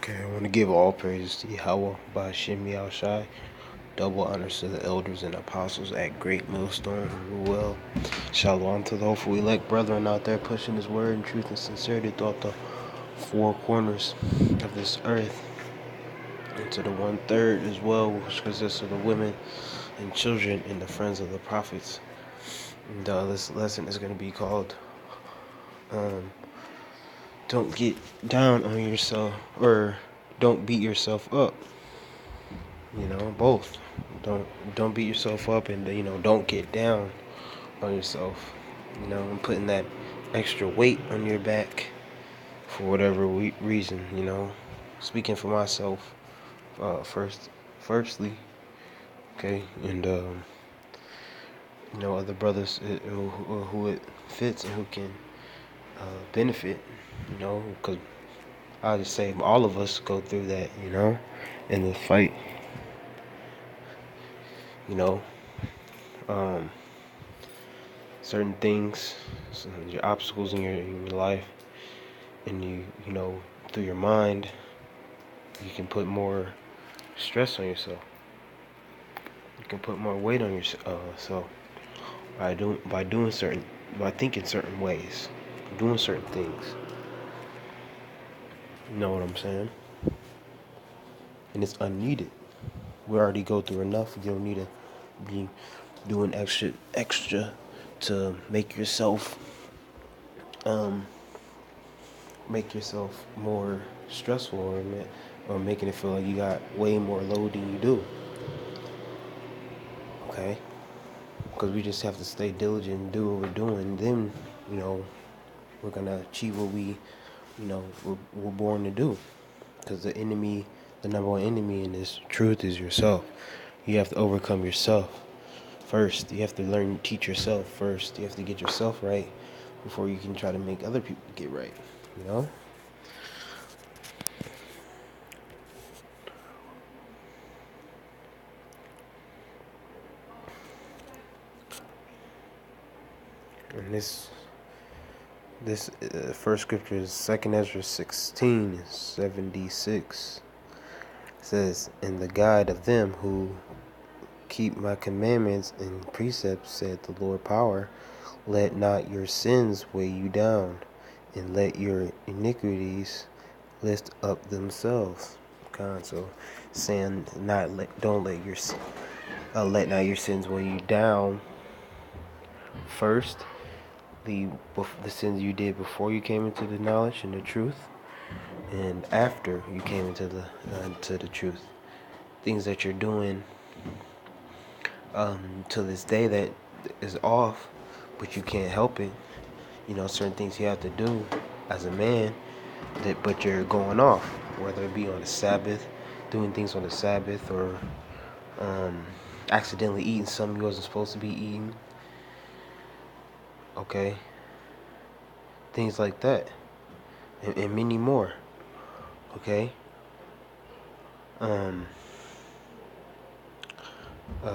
Okay, I want to give all praises to Yahweh by Hashem Yahushai. Double honors to the elders and apostles at Great Millstone who rule well. Shalom to the hopeful elect brethren out there pushing His word in truth and sincerity throughout the four corners of this earth. And to the 1/3 as well, which consists of the women and children and the friends of the prophets. And this lesson is going to be called Don't Get Down on Yourself, or Don't Beat Yourself Up. Both. Don't beat yourself up, and don't get down on yourself. And putting that extra weight on your back for whatever reason. Speaking for myself, firstly, okay, and other brothers who it fits and who can benefit. Because I just say all of us go through that. In the fight. Certain things, your obstacles in your life, and through your mind, you can put more stress on yourself. You can put more weight on yourself by thinking certain ways, doing certain things. You know what I'm saying? And it's unneeded. We already go through enough. You don't need to be doing extra to make yourself more stressful, or making it feel like you got way more load than you do. Okay? Because we just have to stay diligent and do what we're doing. Then, we're gonna achieve what we're born to do. Because the number one enemy in this truth is yourself. You have to overcome yourself first. You have to learn to teach yourself first. You have to get yourself right before you can try to make other people get right. And this first scripture is 2 Ezra 16:76. It says, "And the guide of them who keep my commandments and precepts, said the Lord power, let not your sins weigh you down, and let your iniquities lift up themselves." So saying let not your sins weigh you down. First, the sins you did before you came into the knowledge and the truth, and after you came into the truth, things that you're doing to this day that is off, but you can't help it. Certain things you have to do as a man, but you're going off, whether it be on the Sabbath, doing things on the Sabbath, or accidentally eating something you wasn't supposed to be eating. Okay, things like that, and many more. Okay.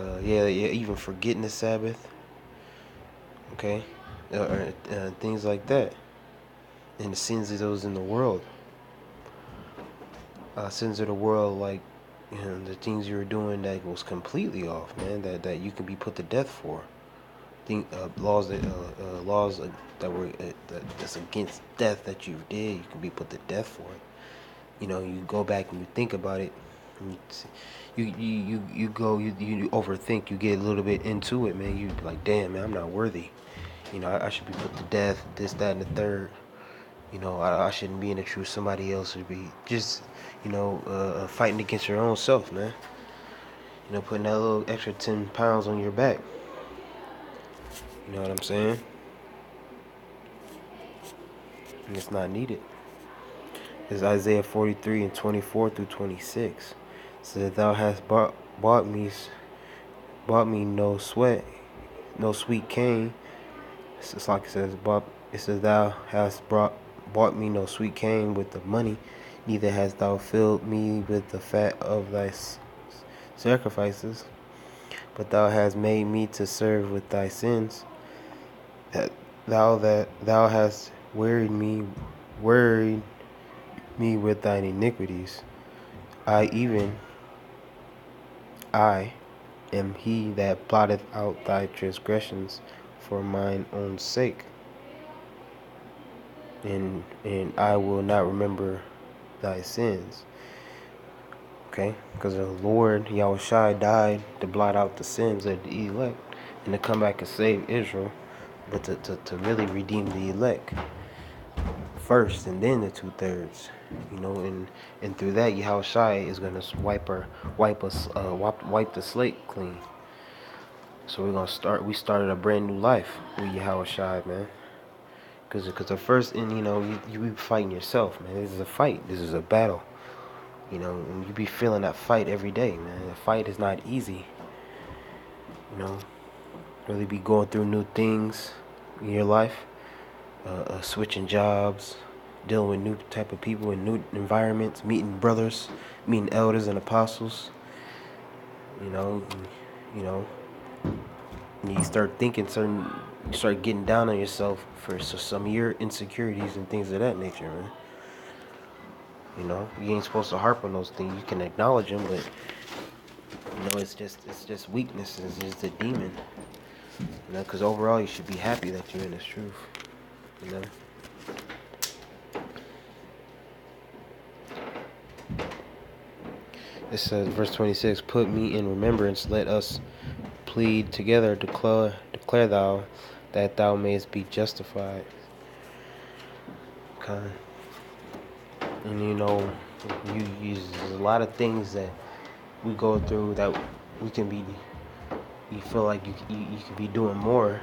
Even forgetting the Sabbath. Okay, things like that, and the sins of those in the world. Sins of the world, like the things you were doing that was completely off, man. That you can be put to death for. Laws that's against death that you did, you can be put to death for it. You go back and you think about it. And you overthink. You get a little bit into it, man. You like, damn, man, I'm not worthy. I should be put to death. This, that, and the third. I shouldn't be in the truth. Somebody else should be. Just fighting against your own self, man. Putting that little extra 10 pounds on your back. You know what I'm saying? And it's not needed. It's Isaiah 43:24-26. It says, "Thou hast bought me no sweet cane." It's like it says, "Thou hast bought me no sweet cane with the money, neither hast thou filled me with the fat of thy sacrifices, but thou hast made me to serve with thy sins. That thou hast wearied me with thine iniquities. I even I am he that blotteth out thy transgressions for mine own sake, and I will not remember thy sins. Okay? Because the Lord Yahushua died to blot out the sins of the elect and to come back and save Israel, but to really redeem the elect first and then the 2/3. And through that Yahushua is gonna wipe the slate clean. So we started a brand new life with Yahushua, man. Cause the first, and you be fighting yourself, man. This is a fight. This is a battle. And you be feeling that fight every day, man. The fight is not easy. Really be going through new things in your life, switching jobs, dealing with new type of people in new environments, meeting brothers, meeting elders and apostles. You know, you know, and you start you start getting down on yourself for some of your insecurities and things of that nature, man. You ain't supposed to harp on those things. You can acknowledge them, but it's just weakness. It's just a demon. Because overall you should be happy that you're in this truth. It says, verse 26, put me in remembrance, let us plead together, declare thou, that thou mayest be justified. Okay. And there's a lot of things that we go through that we can be, you feel like you could be doing more,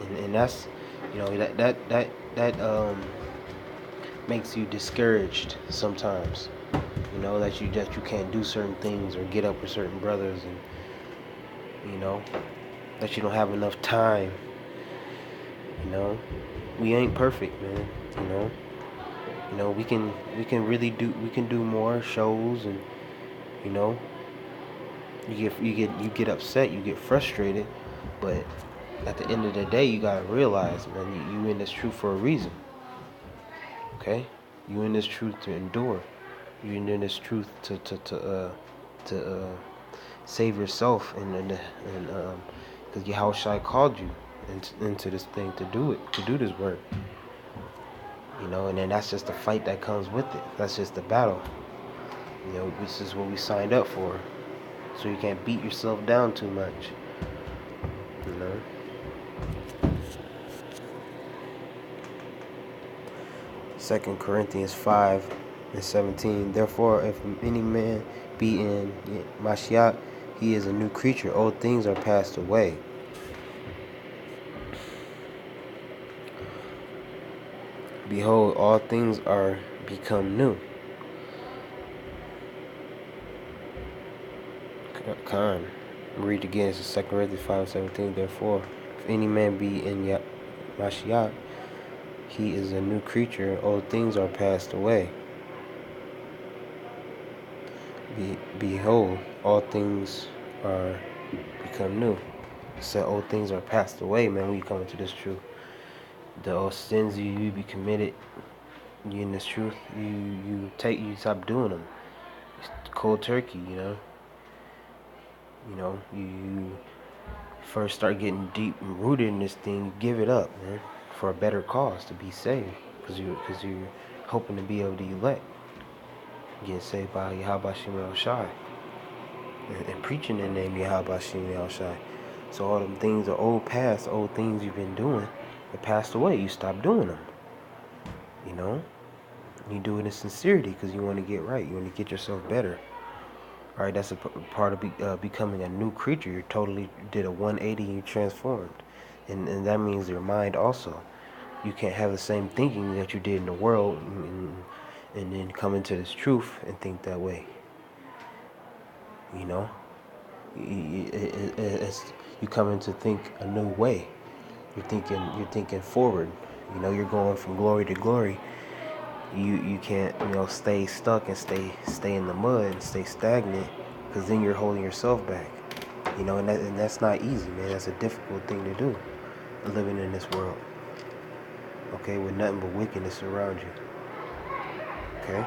and that's, that makes you discouraged sometimes. That you can't do certain things or get up with certain brothers, and that you don't have enough time. We ain't perfect, man. We can really do more shows, and you get upset, you get frustrated, but at the end of the day, you gotta realize, man, you in this truth for a reason. Okay, you in this truth to endure. You in this truth to save yourself, and because Yahushua called you into this thing to do this work. And then that's just the fight that comes with it. That's just the battle. This is what we signed up for. So you can't beat yourself down too much. 2 Corinthians 5:17. Therefore, if any man be in Mashiach, he is a new creature. Old things are passed away. Behold, all things are become new. Khan. Read again. It's 2 Corinthians 5:17. Therefore, if any man be in Mashiach, he is a new creature. Old things are passed away. Behold, all things are become new. So old things are passed away, man, when you come into this truth. The old sins you be committed, you in this truth, you stop doing them. It's cold turkey, you first start getting deep and rooted in this thing, give it up, man, for a better cause, to be saved, because you're hoping to be able to elect, get saved by Yahweh Shem Yahushai, and preaching in the name of Yahweh Shem Yahushai. So all them things are old past, old things you've been doing, they passed away. You stop doing them. You do it in sincerity because you want to get right. You want to get yourself better. All right, that's a part of becoming a new creature. You totally did a 180 and you transformed. And that means your mind also. You can't have the same thinking that you did in the world and then come into this truth and think that way. You come in to think a new way. You're thinking forward. You're going from glory to glory. You can't stay stuck and stay in the mud and stay stagnant, because then you're holding yourself back. And that's not easy, man. That's a difficult thing to do, living in this world, okay, with nothing but wickedness around you. Okay.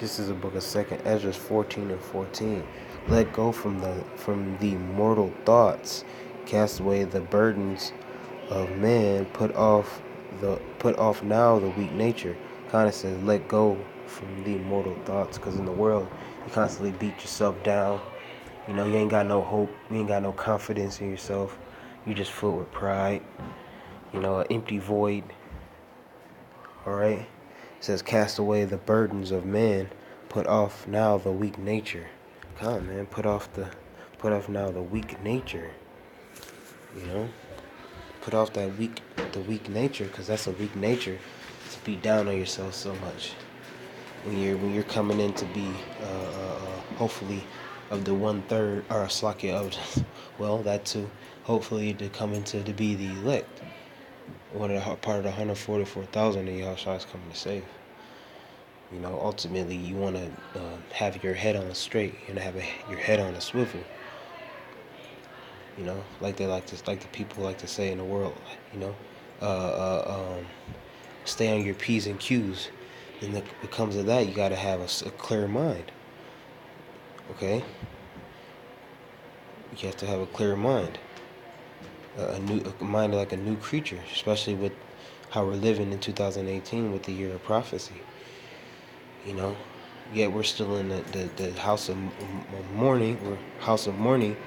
This is a book of Second Ezra 14 and 14. Let go from the mortal thoughts, cast away the burdens of man, put off now the weak nature. Kind of says let go from the mortal thoughts, because in the world you constantly beat yourself down. You know, you ain't got no hope, you ain't got no confidence in yourself. You just filled with pride. You know, an empty void. Alright? It says cast away the burdens of man, put off now the weak nature. Come on, man, put off now the weak nature. You know? Put off the weak nature, because that's a weak nature, to be down on yourself so much. When you're coming in to be hopefully of the 1/3 or slaki of well, that too. Hopefully to come into to be the elect. One of the part of the 144,000 that Yahushua is coming to save. You know, ultimately you want to have your head on straight and have your head on a swivel. You know, like the people like to say in the world. You know, stay on your P's and Q's. And when it comes to that, you got to have a clear mind. Okay? You have to have a clear mind. A mind like a new creature, especially with how we're living in 2018 with the year of prophecy. You know? Yet we're still in the house of mourning. We're house of mourning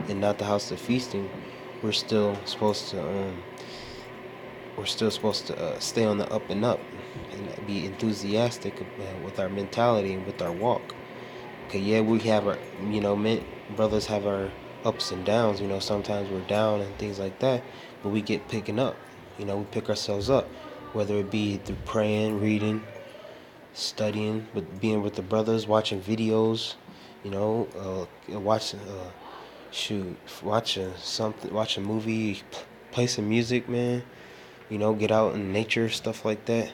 and not the house of feasting. We're still supposed to stay on the up and up and be enthusiastic with our mentality and with our walk. Okay, yeah, we have our, you know, brothers have our ups and downs. You know, sometimes we're down and things like that, but we get picking up. You know, we pick ourselves up, whether it be through praying, reading, studying, but being with the brothers, watching videos. You know, watch a movie, play some music, man. You know, get out in nature, stuff like that.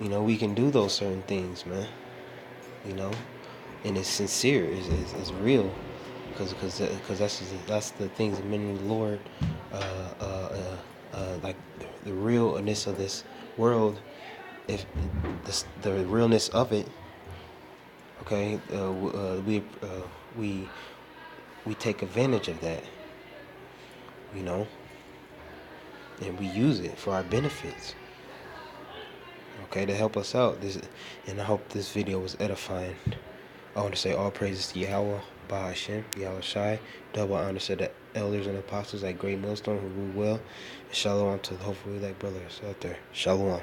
You know, we can do those certain things, man. You know, and it's sincere, it's real, because that's the things that many of the Lord, like the realness of this world, if the realness of it. Okay, we take advantage of that. You know. And we use it for our benefits. Okay, to help us out. And I hope this video was edifying. I want to say all praises to Yahweh, Bahashem, Yahweh Shai. Double honor to the elders and apostles at Great Millstone who rule well. And shalom to the hopefully like brothers out there. Shalom.